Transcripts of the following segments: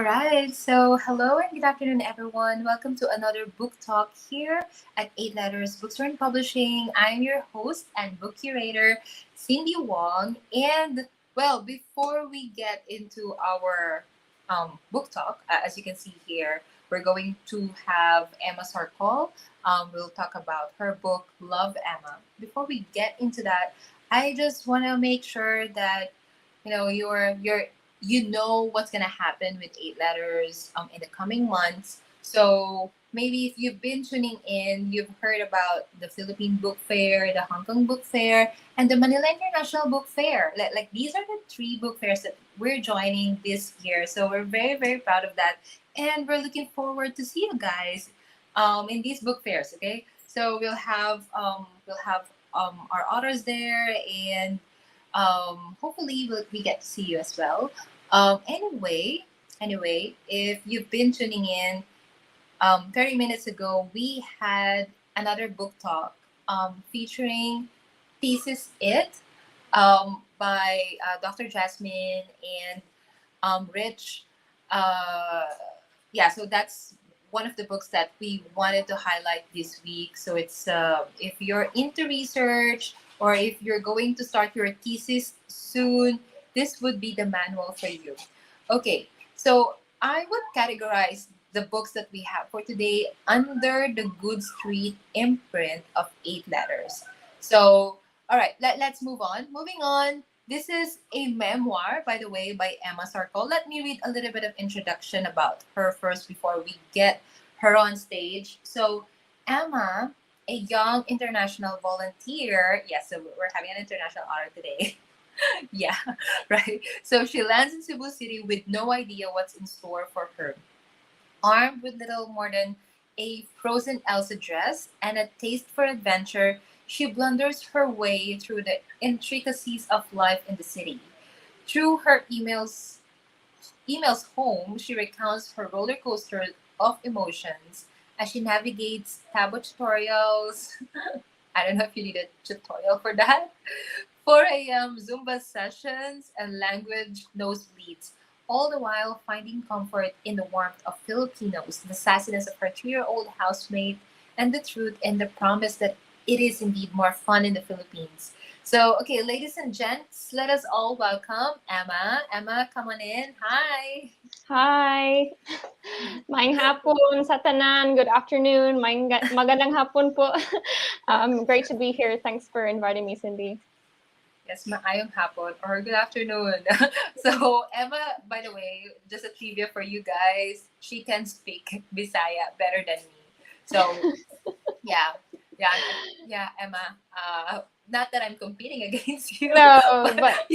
right, so hello and good afternoon, everyone. Welcome to another book talk here at Eight Letters Bookstore and Publishing. I'm your host and book curator, Cindy Wong. And well, before we get into our book talk, as you can see here, we're going to have Emma Sarcol. We'll talk about her book, Love Emma. Before we get into that, I just want to make sure that you know what's gonna happen with Eight Letters in the coming months. So maybe if you've been tuning in, you've heard about the Philippine Book Fair, the Hong Kong Book Fair, and the Manila International Book Fair. Like these are the three book fairs that we're joining this year. So we're very, very proud of that. And we're looking forward to see you guys in these book fairs, okay? So we'll have our authors there, and hopefully we get to see you as well. Anyway, if you've been tuning in, 30 minutes ago, we had another book talk featuring Thesis It by Dr. Jasmine and Rich. Uh, yeah, so that's one of the books that we wanted to highlight this week. So it's if you're into research or if you're going to start your thesis soon, this would be the manual for you. Okay, so I would categorize the books that we have for today under the Good Street imprint of Eight Letters. So, all right, let's move on. Moving on, this is a memoir, by the way, by Emma Sarcol. Let me read a little bit of introduction about her first before we get her on stage. So, Emma, a young international volunteer. Yes, so we're having an international honor today. Yeah, right. So she lands in Cebu City with no idea what's in store for her. Armed with little more than a frozen Elsa dress and a taste for adventure, she blunders her way through the intricacies of life in the city. Through her emails home, she recounts her roller coaster of emotions as she navigates taboo tutorials. I don't know if you need a tutorial for that. 4 a.m. Zumba sessions and language nosebleeds, all the while finding comfort in the warmth of Filipinos, the sassiness of her 3-year-old housemate, and the truth and the promise that it is indeed more fun in the Philippines. So, okay, ladies and gents, let us all welcome Emma. Emma, come on in. Hi. Hi! Maayong hapon sa tanan. Good afternoon. Magandang hapon po. Great to be here. Thanks for inviting me, Cindy. Yes, maayong hapon or good afternoon. So, Emma, by the way, just a trivia for you guys, she can speak Bisaya better than me. So, yeah, yeah, yeah, Emma. Not that I'm competing against you. No, but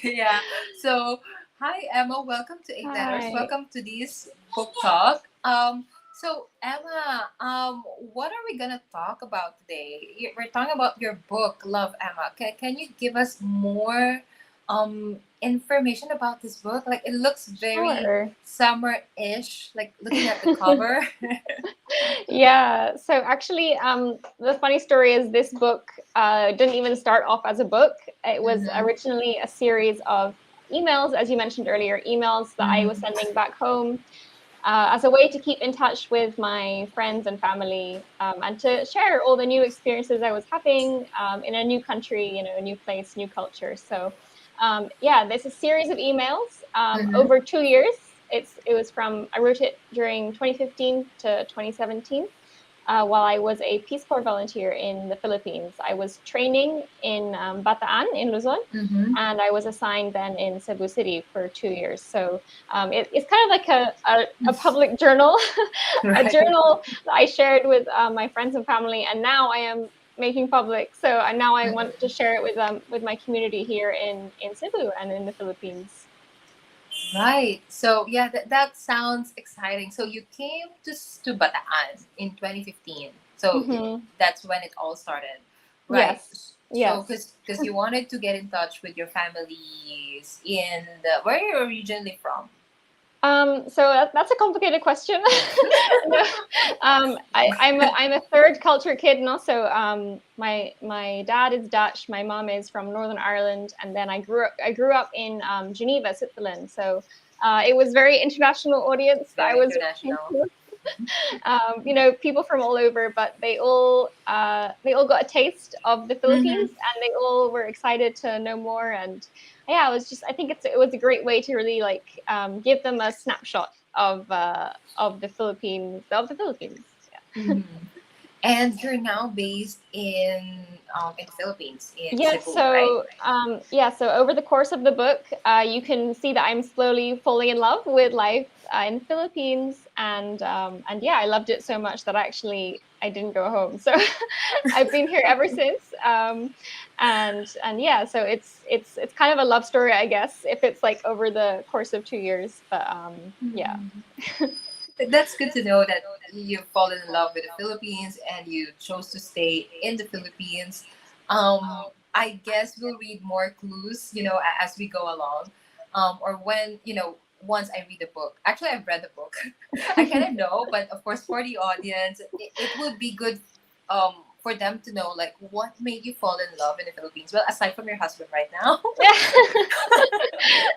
Yeah. So, hi, Emma. Welcome to Eight Letters. hi. Welcome to this book talk. So Emma, what are we gonna talk about today? We're talking about your book, Love Emma. Can you give us more information about this book? Like it looks very Sure. summer-ish, like looking at the cover. Yeah. So actually, the funny story is this book didn't even start off as a book. It was Mhm, originally a series of emails, as you mentioned earlier, emails that I was mhm, sending back home as a way to keep in touch with my friends and family and to share all the new experiences I was having in a new country, a new place, new culture. So yeah, there's a series of emails mhm. over 2 years. I wrote it during 2015 to 2017. While I was a Peace Corps volunteer in the Philippines. I was training in Bataan in Luzon, Mm-hmm. and I was assigned then in Cebu City for 2 years. So it's kind of like a public journal, a Right. journal that I shared with my friends and family, and now I am making public. So now I want to share it with my community here in Cebu and in the Philippines. Right. So yeah, that sounds exciting. So you came to Bataan in 2015. So Mm-hmm. that's when it all started. Right. Yes. So Yes. because you wanted to get in touch with your families in the where you're originally from. So that's a complicated question. No, I'm a third culture kid, and also my dad is Dutch, my mom is from Northern Ireland, and then I grew up in Geneva, Switzerland. So It was very international audience. I Very was, international. you know, people from all over, but they all got a taste of the Mm-hmm. Philippines, and they all were excited to know more. And yeah, I think it was a great way to really like give them a snapshot of the Philippines. Yeah. Mm-hmm. And you're now based in the Philippines, in Yes, Cebu, right? so so over the course of the book, you can see that I'm slowly falling in love with life in the Philippines, and yeah, I loved it so much that I didn't go home. So I've been here ever since, and yeah, so it's kind of a love story, I guess, if it's like over the course of 2 years. But yeah. Mhm. That's good to know that you've fallen in love with the Philippines and you chose to stay in the Philippines. I guess we'll read more clues, as we go along, or when, once I read the book. Actually, I've read the book. I kind of know, but of course, for the audience, it would be good for them to know, like, what made you fall in love in the Philippines. Well, aside from your husband right now.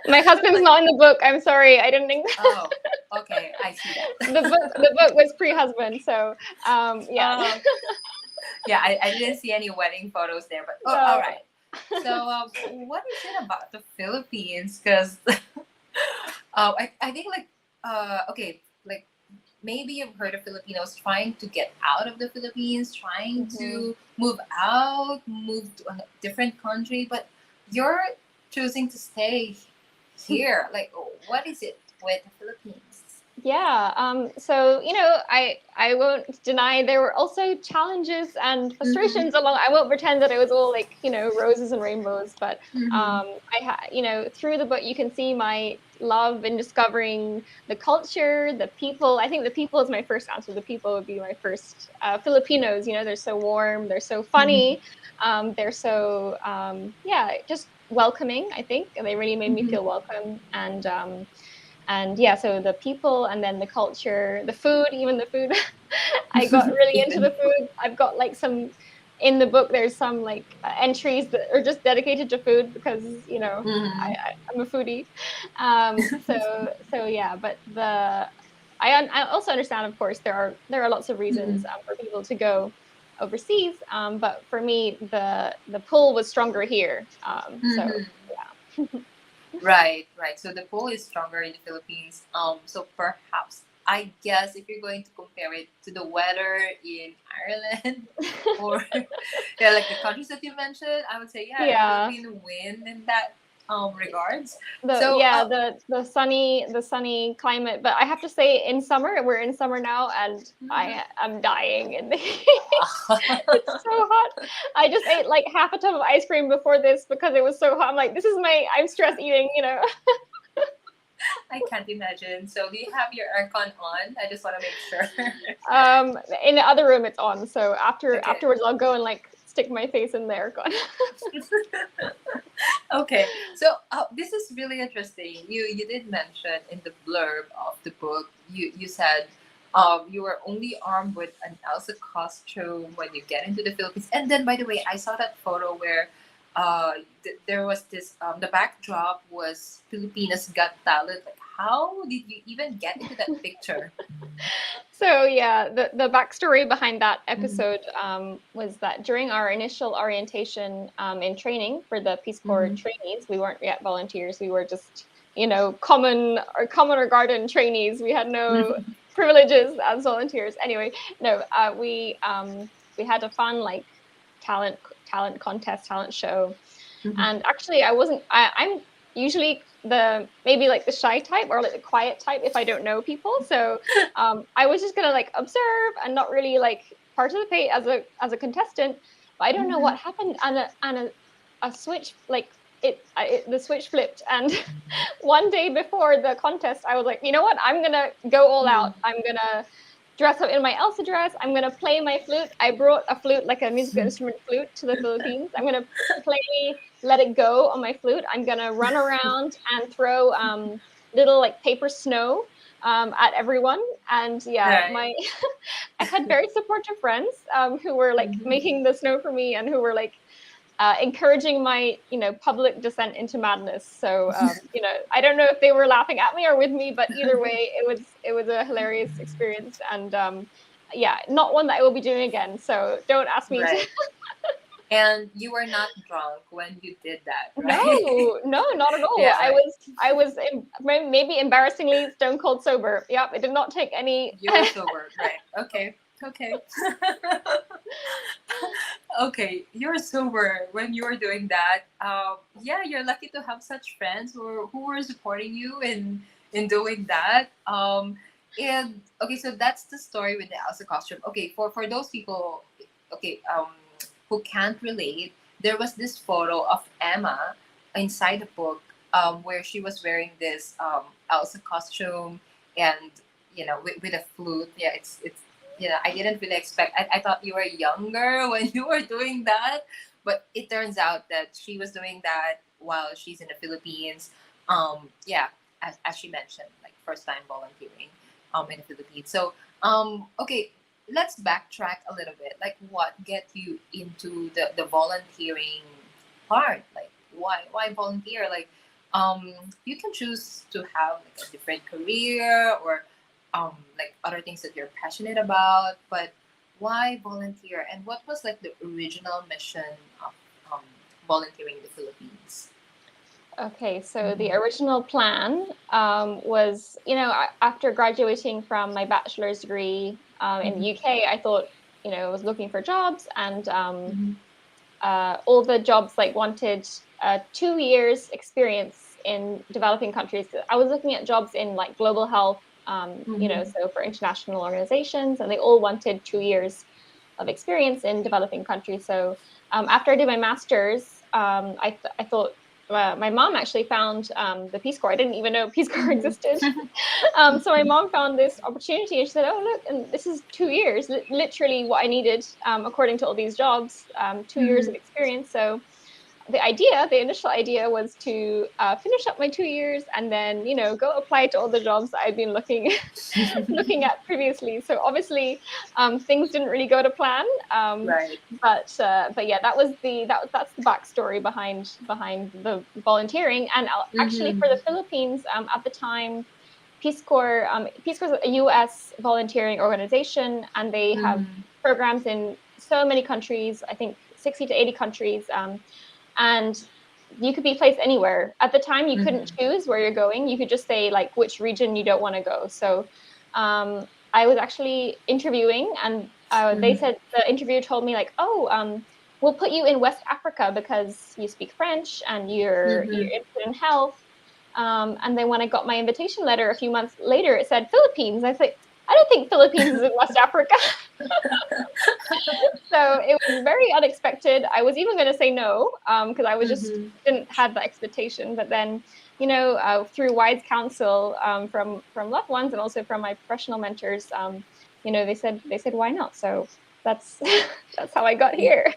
My husband's Like, not in the book. I'm sorry, I didn't think oh, okay, I see that. the book was pre-husband. So yeah. uh, yeah, I didn't see any wedding photos there, but oh, all No. right. So, what is it about the Philippines? Because I think like okay, like maybe you've heard of Filipinos trying to get out of the Philippines, trying Mhm. to move out, move to a different country, but you're choosing to stay here. Like, what is it with the Philippines? Yeah. So I won't deny there were also challenges and Mm-hmm. frustrations along. I won't pretend that it was all like roses and rainbows, but Mm-hmm. through the book you can see my love in discovering the culture, the people. I think the people is my first answer. The people would be my first. Filipinos, they're so warm, they're so Mm-hmm. funny, they're so just welcoming. I think they really made me Mm-hmm. feel welcome, and yeah, so the people, and then the culture, the food, even the food. I got really into Even. the food. I've got like some in the book. There's some like entries that are just dedicated to food because Mm-hmm. I'm a foodie. So yeah, but I also understand, of course, there are lots of Mm-hmm. reasons for people to go overseas. But for me, the pull was stronger here. So Mm-hmm. yeah. Right, right. So the pull is stronger in the Philippines. So perhaps I guess if you're going to compare it to the weather in Ireland or yeah, like the countries that you mentioned, I would say yeah, it will Yeah. be in win in that regards. the So yeah the the sunny climate, but I have to say, we're in summer now, and mhm. I am dying in the it's so hot. I just ate like half a tub of ice cream before this because it was so hot. I'm like, I'm stress eating. I can't imagine. So do you have your aircon on? I just want to make sure. In the other room it's on, so Okay. afterwards I'll go and like stick my face in the aircon. Okay, so this is really interesting. You did mention in the blurb of the book, you said you were only armed with an Elsa costume when you get into the Philippines. And then, by the way, I saw that photo where there was this the backdrop was Filipinas Got Talent. Like, how did you even get into that picture? So yeah, the backstory behind that Mm-hmm. episode was that during our initial orientation in training for the Peace Corps Mm-hmm. trainees, we weren't yet volunteers. We were just common or garden trainees. We had no privileges as volunteers. Anyway, no, we had a fun like talent talent contest, talent show, Mm-hmm. and actually, I'm usually the maybe like the shy type or like the quiet type if I don't know people. So I was just gonna like observe and not really like participate as a contestant. But I don't know Mm-hmm. what happened, and a switch like the switch flipped, and one day before the contest, I was like, you know what? I'm gonna go all out. I'm gonna dress up in my Elsa dress. I'm gonna play my flute. I brought a flute, like a musical instrument flute, to the Philippines. I'm gonna play "Let It Go" on my flute. I'm gonna run around and throw little like paper snow at everyone. And yeah, Right. my I had very supportive friends who were like Mm-hmm. making the snow for me, and who were like encouraging my, public descent into madness. So, I don't know if they were laughing at me or with me, but either way, it was a hilarious experience, and yeah, not one that I will be doing again. So don't ask me to. Right. And you were not drunk when you did that, right? No, not at all. Yeah, right. I was maybe embarrassingly stone cold sober. Yep, it did not take any. You were sober, right? Okay. Okay, you're sober when you were doing that. Yeah, you're lucky to have such friends who were supporting you in doing that. And okay, so that's the story with the Elsa costume. Okay, for those people, okay, who can't relate, there was this photo of Emma inside the book, where she was wearing this Elsa costume, and with a flute. Yeah, it's I didn't really expect. I thought you were younger when you were doing that, but it turns out that she was doing that while she's in the Philippines. Yeah, as she mentioned, like first time volunteering in the Philippines. So okay, let's backtrack a little bit. Like, what get you into the volunteering part? Like, why volunteer? Like, you can choose to have like a different career, or like other things that you're passionate about, but why volunteer? And what was like the original mission of um, volunteering in the Philippines? Okay, so the original plan was, after graduating from my bachelor's degree in the UK, I thought, I was looking for jobs, and all the jobs like wanted 2 years experience in developing countries. I was looking at jobs in like global health, so for international organizations, and they all wanted 2 years of experience in developing countries. So after I did my master's, I thought, my mom actually found the Peace Corps. I didn't even know Peace Corps existed. So my mom found this opportunity, and she said, "Oh, look, and this is 2 years, literally what I needed, according to all these jobs, 2 years of experience." So the initial idea was to finish up my 2 years and then, go apply to all the jobs that I've been looking at previously. So obviously, things didn't really go to plan. Right. But yeah, that's the backstory behind the volunteering. And actually, for the Philippines, at the time, Peace Corps is a U.S. volunteering organization, and they have programs in so many countries. I think 60 to 80 countries. And you could be placed anywhere. At the time, you couldn't choose where you're going. You could just say like which region you don't want to go. So I was actually interviewing, and they said, the interviewer told me like, "Oh, we'll put you in West Africa because you speak French and you're interested in health." And then when I got my invitation letter a few months later, it said Philippines. I was like, "I don't think Philippines is in West Africa." So it was very unexpected. I was even going to say no, because I was just didn't have that expectation. But then, through wise counsel from loved ones, and also from my professional mentors, they said why not? So that's that's how I got here.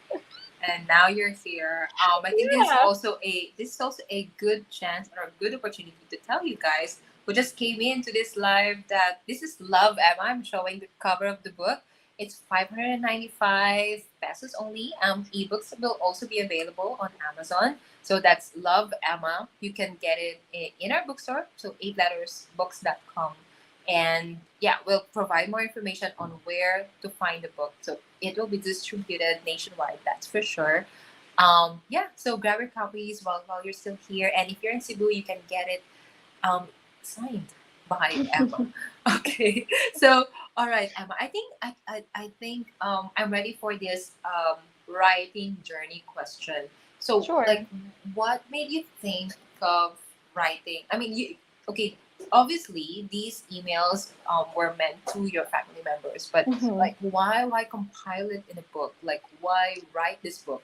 And now you're here. I think this is also a good chance or a good opportunity to tell you guys who just came into this live that this is Love Emma. I'm showing the cover of the book. It's 595 pesos only. Ebooks will also be available on Amazon. So that's Love Emma. You can get it in our bookstore, so 8lettersbooks.com. And yeah, we'll provide more information on where to find the book. So it will be distributed nationwide, that's for sure. Yeah, so grab your copies while you're still here. And if you're in Cebu, you can get it signed by Emma. Okay, so all right, Emma. I think I'm ready for this writing journey question. So, Sure. like, what made you think of writing? I mean, okay. Obviously, these emails were meant to your family members, but like, why compile it in a book? Like, why write this book?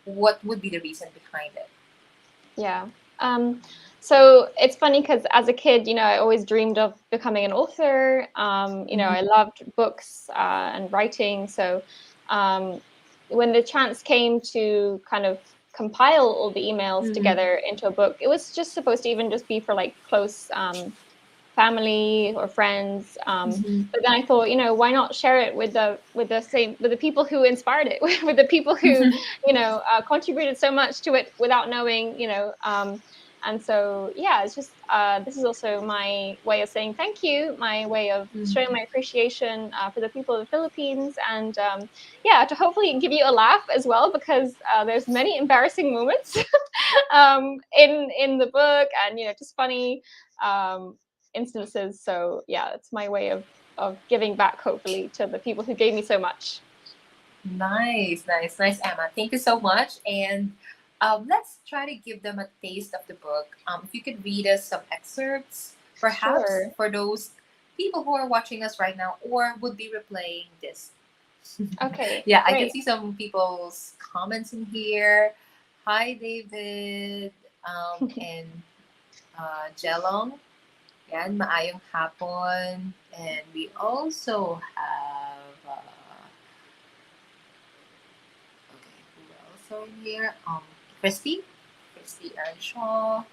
What would be the reason behind it? Yeah. So it's funny because as a kid, I always dreamed of becoming an author. I loved books and writing. So when the chance came to kind of compile all the emails together into a book, it was just supposed to even just be for like close family or friends. Mhm. But then I thought, why not share it with the people who inspired it, with the people who, contributed so much to it without knowing, and so, yeah, it's just, this is also my way of saying thank you, my way of showing my appreciation for the people of the Philippines, and yeah, to hopefully give you a laugh as well, because there's many embarrassing moments in the book, and just funny instances. So yeah, it's my way of giving back, hopefully, to the people who gave me so much. Nice, nice, nice, Emma. Thank you so much. And let's try to give them a taste of the book. If you could read us some excerpts, perhaps Sure. for those people who are watching us right now or would be replaying this. Okay, Yeah, I can great. see some people's comments in here. Hi, David, and Jelong. Yan, maayong hapon. And we also have, okay, who else are in here? Christy Earnshaw.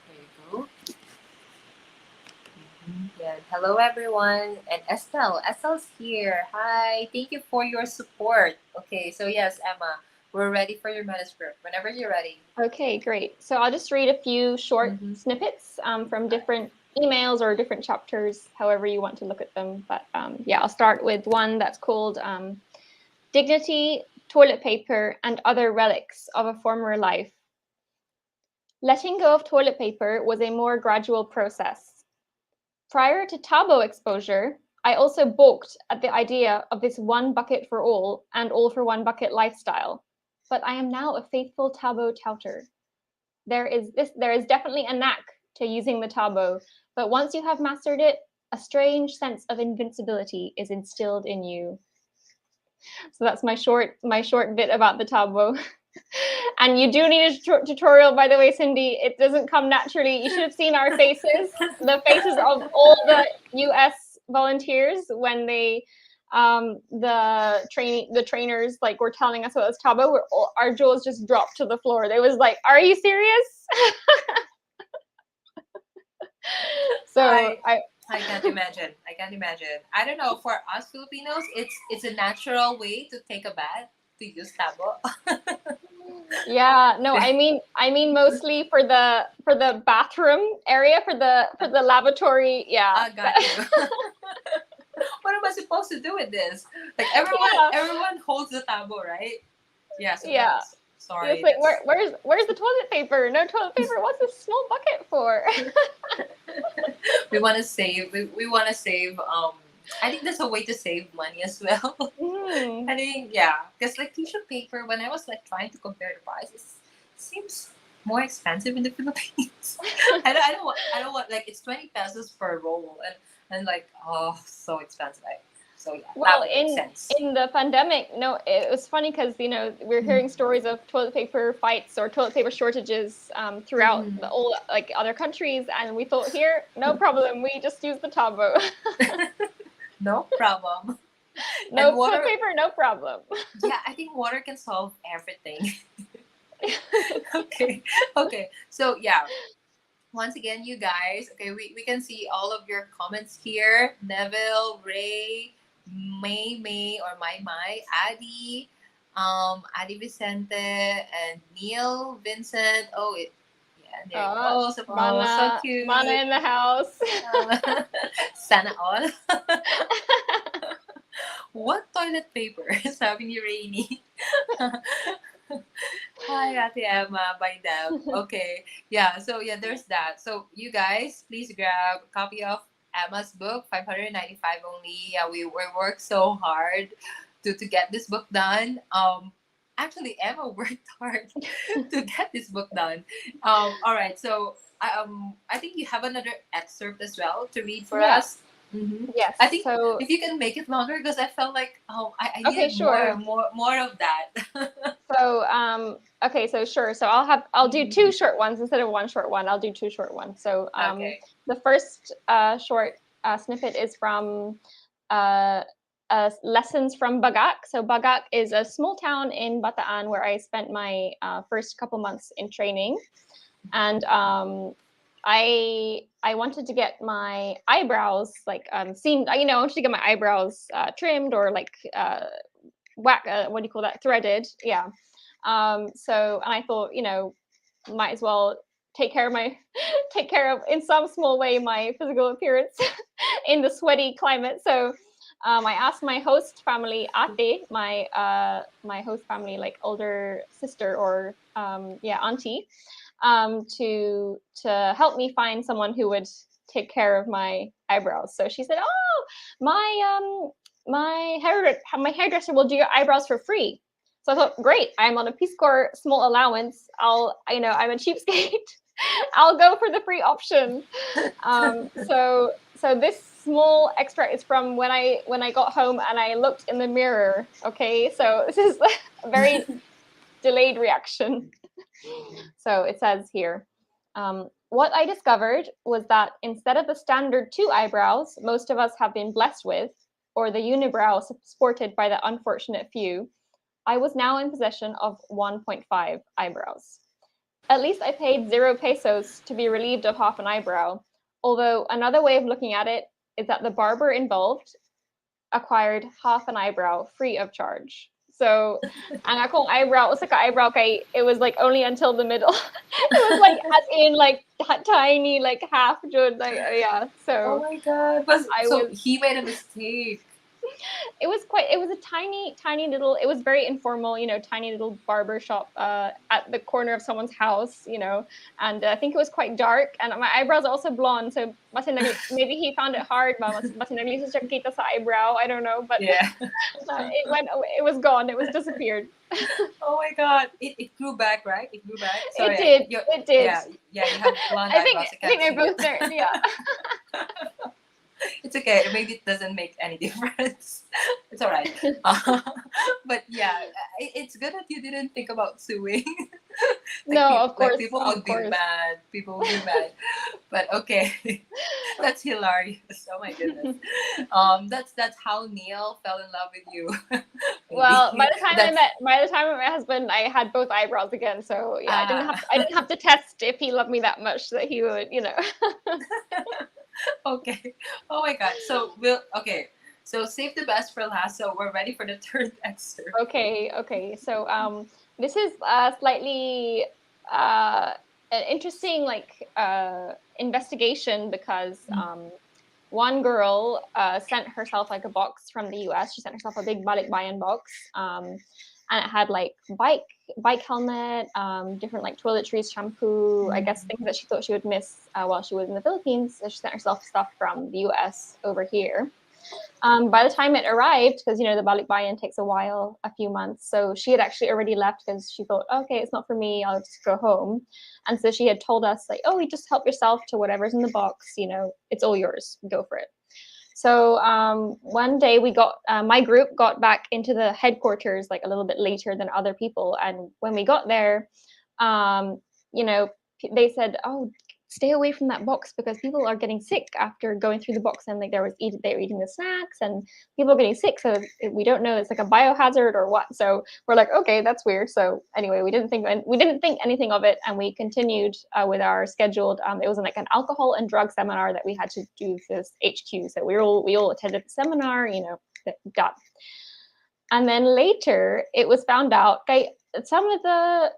There you go. Yeah. Hello, everyone. And Estelle's here. Hi. Thank you for your support. Okay, so yes, Emma, we're ready for your manuscript whenever you're ready. Okay, great. So I'll just read a few short Mm-hmm. snippets from different emails or different chapters, however you want to look at them. But yeah, I'll start with one that's called Dignity, Toilet Paper, and Other Relics of a Former Life. Letting go of toilet paper was a more gradual process. Prior to 𝓼 exposure, I also balked at the idea of this one bucket for all and all for one bucket lifestyle. But I am now a faithful 𝓼 touter. There is definitely a knack to using the 𝓼, but once you have mastered it, a strange sense of invincibility is instilled in you. So that's my short bit about the 𝓼. And you do need a tutorial, by the way, Cindy. It doesn't come naturally. You should have seen our faces, the faces of all the US volunteers when they, the trainers like were telling us about this 𝓼. Our jaws just dropped to the floor. They was like, "Are you serious?" So I can't imagine. I can't imagine. I don't know. For us Filipinos, it's a natural way to take a bath to use tabo. yeah, no, I mean mostly for the bathroom area, for the lavatory. Yeah. I got you. What am I supposed to do with this? Like everyone holds the tabo, right? Yeah. So Yeah. that's sorry. It's like, That's... where's the toilet paper? No toilet paper. What's this small bucket for? we want to save. We want to save. I think that's a way to save money as well. I think because like tissue paper, when I was like trying to compare the prices, it seems more expensive in the Philippines. I don't want like it's 20 pesos per roll and like so expensive. So yeah, Well, that makes sense. in the pandemic, no, it was funny because we're hearing stories of toilet paper fights or toilet paper shortages throughout all like other countries, and we thought here, no problem, we just use the 𝓼. No problem. No toilet paper, no problem. Yeah, I think water can solve everything. Okay. So yeah. Once again, you guys, okay, we can see all of your comments here. Neville, Ray, May, or Mai, Adi, Adi Vicente, and Neil, Vincent. Oh, there you go. So, so cute. Mana in the house. Sana all. What toilet paper? Sabi ni Rainy. Hi, Ate Emma, by Deb. Okay, yeah, so yeah, there's that. So you guys, please grab a copy of Emma's book, 595 only. Yeah, we worked so hard to get this book done. Actually, Emma worked hard to get this book done. All right, so I think you have another excerpt as well to read for us. Mm-hmm. Yes. I think so if you can make it longer, because I felt like I okay, needed sure. more of that. So okay, so sure. So I'll do two short ones instead of one short one. I'll do two short ones. So Okay. the first short snippet is from Lessons from Bagak. So Bagak is a small town in Bataan where I spent my first couple months in training, and I wanted to get my eyebrows like I wanted to get my eyebrows trimmed or like what do you call that, threaded, yeah. So and I thought, might as well take care of my take care of in some small way my physical appearance in the sweaty climate. So I asked my host family, ate, my host family, like older sister or auntie, to help me find someone who would take care of my eyebrows. So she said, "Oh, my hairdresser will do your eyebrows for free." So I thought, great, I'm on a Peace Corps small allowance. I'm a cheapskate. I'll go for the free option. So this small extract is from when I got home and I looked in the mirror. Okay, so this is a very delayed reaction. So it says here, what I discovered was that instead of the standard 2 eyebrows most of us have been blessed with, or the unibrow sported by the unfortunate few, I was now in possession of 1.5 eyebrows. At least I paid 0 pesos to be relieved of half an eyebrow, although another way of looking at it is that the barber involved acquired half an eyebrow free of charge. So, ang akong eyebrow, sa ka-eyebrow kay, it was like only until the middle. It was like as in like tiny, like half jud, like yeah. So Oh my God! He made a mistake. It was a tiny little, it was very informal, tiny little barber shop at the corner of someone's house, and I think it was quite dark, and my eyebrows are also blonde, so maybe he found it hard, kita sa eyebrow, I don't know, but yeah. it was gone, it was disappeared. Oh my God! It grew back, right? It grew back. Sorry, it did. Yeah, you have blonde eyebrows. I think they're both there. Yeah. It's okay. Maybe it doesn't make any difference. It's all right. But yeah, it's good that you didn't think about suing. Of course. People would be mad. But okay, that's hilarious. Oh my goodness. That's how Neil fell in love with you. Well, by the time I met my husband, I had both eyebrows again. So yeah, I didn't have to test if he loved me that much that he would, Okay. Oh my God. So So save the best for last. So we're ready for the third excerpt. Okay. So this is slightly an interesting investigation because one girl sent herself like a box from the US. She sent herself a big balikbayan box, and it had like bike helmet, different like toiletries, shampoo, I guess things that she thought she would miss while she was in the Philippines. So she sent herself stuff from the US over here. By the time it arrived, because the balikbayan takes a few months, so she had actually already left because she thought, okay, it's not for me, I'll just go home. And so she had told us like, oh, you just help yourself to whatever's in the box, it's all yours, go for it. So one day we got my group got back into the headquarters like a little bit later than other people, and when we got there, they said, oh, stay away from that box because people are getting sick after going through the box, and like they were eating the snacks and people are getting sick, so we don't know it's like a biohazard or what. So we're like, okay, that's weird. So anyway, we didn't think anything of it, and we continued with our scheduled it was like an alcohol and drug seminar that we had to do this HQ, so we all attended the seminar, done. And then later it was found out some of the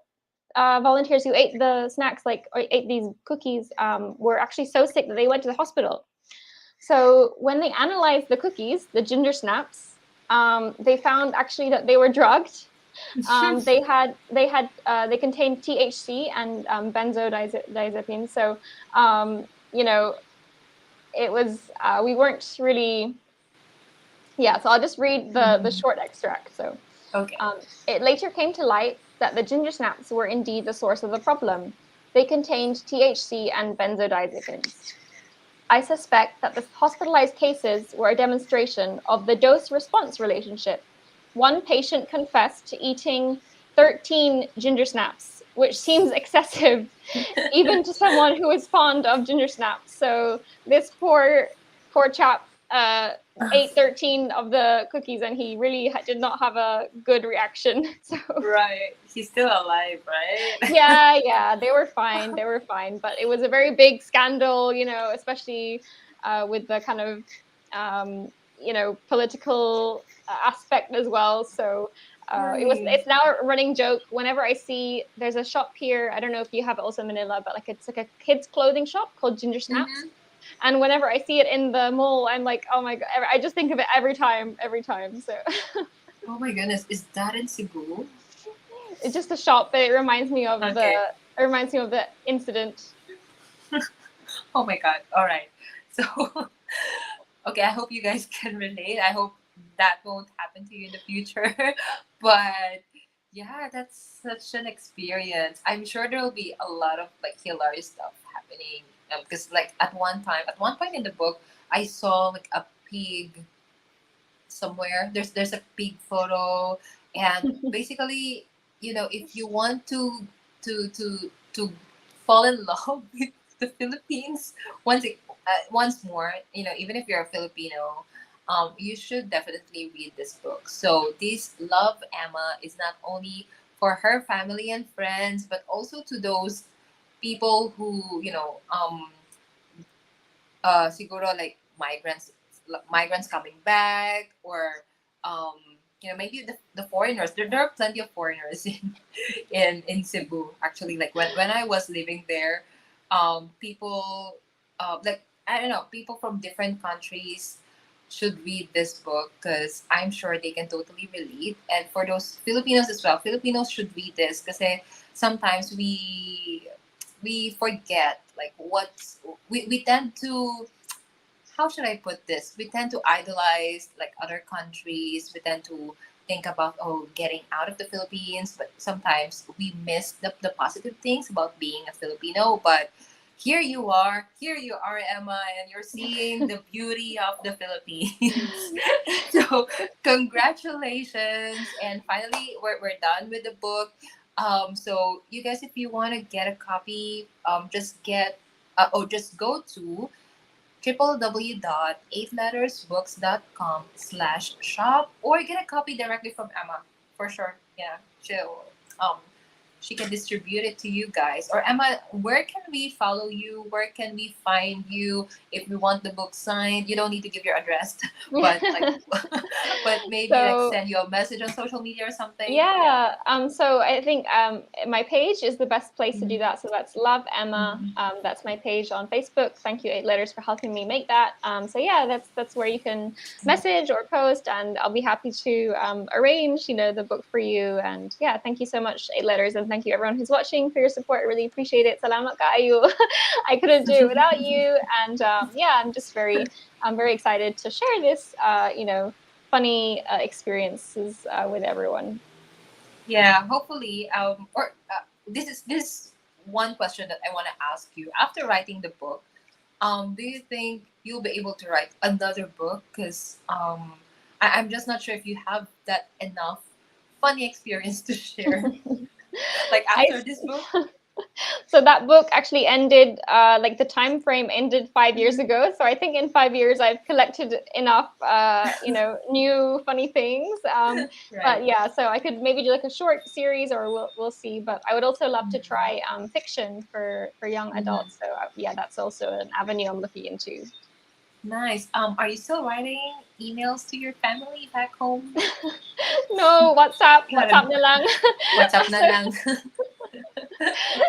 volunteers who ate the snacks, or ate these cookies, were actually so sick that they went to the hospital. So when they analyzed the cookies, the ginger snaps, they found actually that they were drugged. They contained THC and benzodiazepines. So it was we weren't really. Yeah, so I'll just read the short extract. So okay. It later came to light that the ginger snaps were indeed the source of the problem. They contained THC and benzodiazepines. I suspect that the hospitalized cases were a demonstration of the dose-response relationship. One patient confessed to eating 13 ginger snaps, which seems excessive, even to someone who is fond of ginger snaps. So this poor chap ate 13 of the cookies, and he really did not have a good reaction. So Right. He's still alive, right? yeah, they were fine. They were fine, but it was a very big scandal, especially with the kind of political aspect as well. So Right. it's now a running joke. Whenever I see there's a shop here, I don't know if you have it also in Manila, but it's like a kids clothing shop called Ginger Snaps. Mm-hmm. And whenever I see it in the mall, I'm like, oh my god! I just think of it every time. So Oh my goodness, is that in Cebu? it's just a shop, but it reminds me of Okay. the incident. Oh my god. All right. So, okay, I hope you guys can relate. I hope that won't happen to you in the future. But yeah, that's such an experience. I'm sure there will be a lot of like hilarious stuff happening. Because like at one point in the book, I saw like a pig somewhere. There's a pig photo, and basically, if you want to fall in love with the Philippines once more, even if you're a Filipino, you should definitely read this book. So this Love Emma is not only for her family and friends, but also to those people who siguro like migrants coming back, or um maybe the foreigners. There are plenty of foreigners in Cebu, actually. Like when I was living there, people like I don't know, people from different countries should read this book, because I'm sure they can totally relate. And for those Filipinos as well, Filipinos should read this, because sometimes we forget like we tend to, how should I put this? We tend to idolize like other countries. We tend to think about, oh, getting out of the Philippines, but sometimes we miss the positive things about being a Filipino. But here you are, Emma, and you're seeing the beauty of the Philippines. So congratulations. And finally we're done with the book. So you guys, if you want to get a copy, just go to www.8lettersbooks.com/shop, or get a copy directly from Emma, for sure. Yeah, um she can distribute it to you guys. Or Emma, where can we follow you? Where can we find you if we want the book signed? You don't need to give your address, but like, but maybe like So send you a message on social media or something. Yeah. yeah, so I think my page is the best place to do Mhm. that. So that's Love Emma. Mhm. That's my page on Facebook. Thank you, Eight Letters, for helping me make that. So yeah, that's where you can message or post, and I'll be happy to arrange, the book for you. And yeah, thank you so much, Eight Letters, and thank you everyone who's watching for your support. I really appreciate it. Salamat kaayo. I couldn't do it without you. And yeah, I'm very excited to share this, funny experiences with everyone. Yeah, hopefully, or this one question that I want to ask you. After writing the book, do you think you'll be able to write another book? Because I'm just not sure if you have that enough funny experience to share. Like I after this book. So that book actually ended, like the time frame ended 5 years Mhm. ago. So I think in 5 years I've collected enough, new funny things. Right. But yeah, so I could maybe do like a short series, or we'll see. But I would also love to Mhm. try fiction for young Mhm. adults. So yeah, that's also an avenue I'm looking into. Nice. Are you still writing emails to your family back home? No, WhatsApp Got na lang. What's up na so, lang?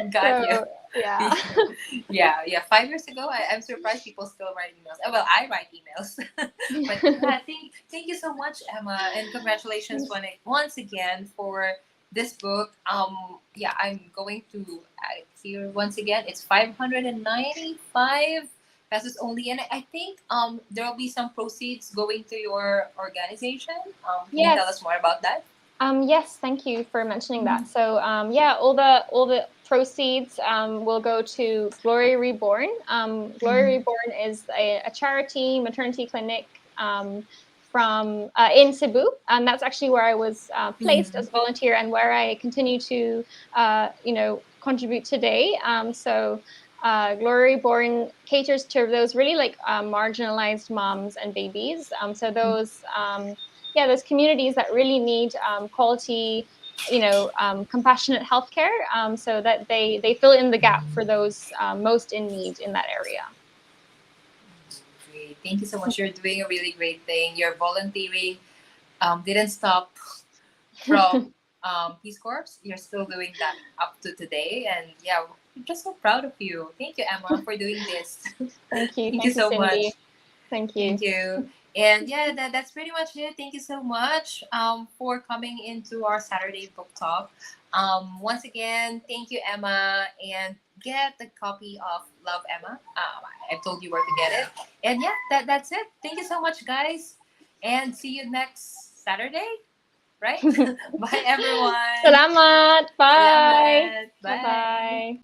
Got you. so yeah. Yeah. 5 years ago, I'm surprised people still write emails. Well, I write emails. But yeah, thank you so much, Emma, and congratulations once again for this book. Yeah, I'm going to add it here once again. It's 595 pesos only, and I think there will be some proceeds going to your organization. Can you tell us Yes. more about that? Yes, thank you for mentioning that. So, yeah, all the proceeds will go to Glory Reborn. Glory Mhm. Reborn is a charity maternity clinic from in Cebu, and that's actually where I was placed Mhm. as a volunteer, and where I continue to contribute today. So. Glory Born caters to those really like marginalized moms and babies. So those those communities that really need quality, compassionate healthcare, so that they fill in the gap for those most in need in that area. Great. Thank you so much. You're doing a really great thing. Your volunteering didn't stop from Peace Corps. You're still doing that up to today. And yeah, we're just so proud of you. Thank you, Emma, for doing this. Thank you. Thank you Thank you, so much. Cindy. Thank you. Thank you. And yeah, that's pretty much it. Thank you so much for coming into our Saturday book talk. Once again, thank you, Emma, and get the copy of Love Emma. I've told you where to get it. And yeah, that's it. Thank you so much, guys, and see you next Saturday. Right? Bye, everyone. Salamat. Bye. Salamat. Bye. Bye. Bye.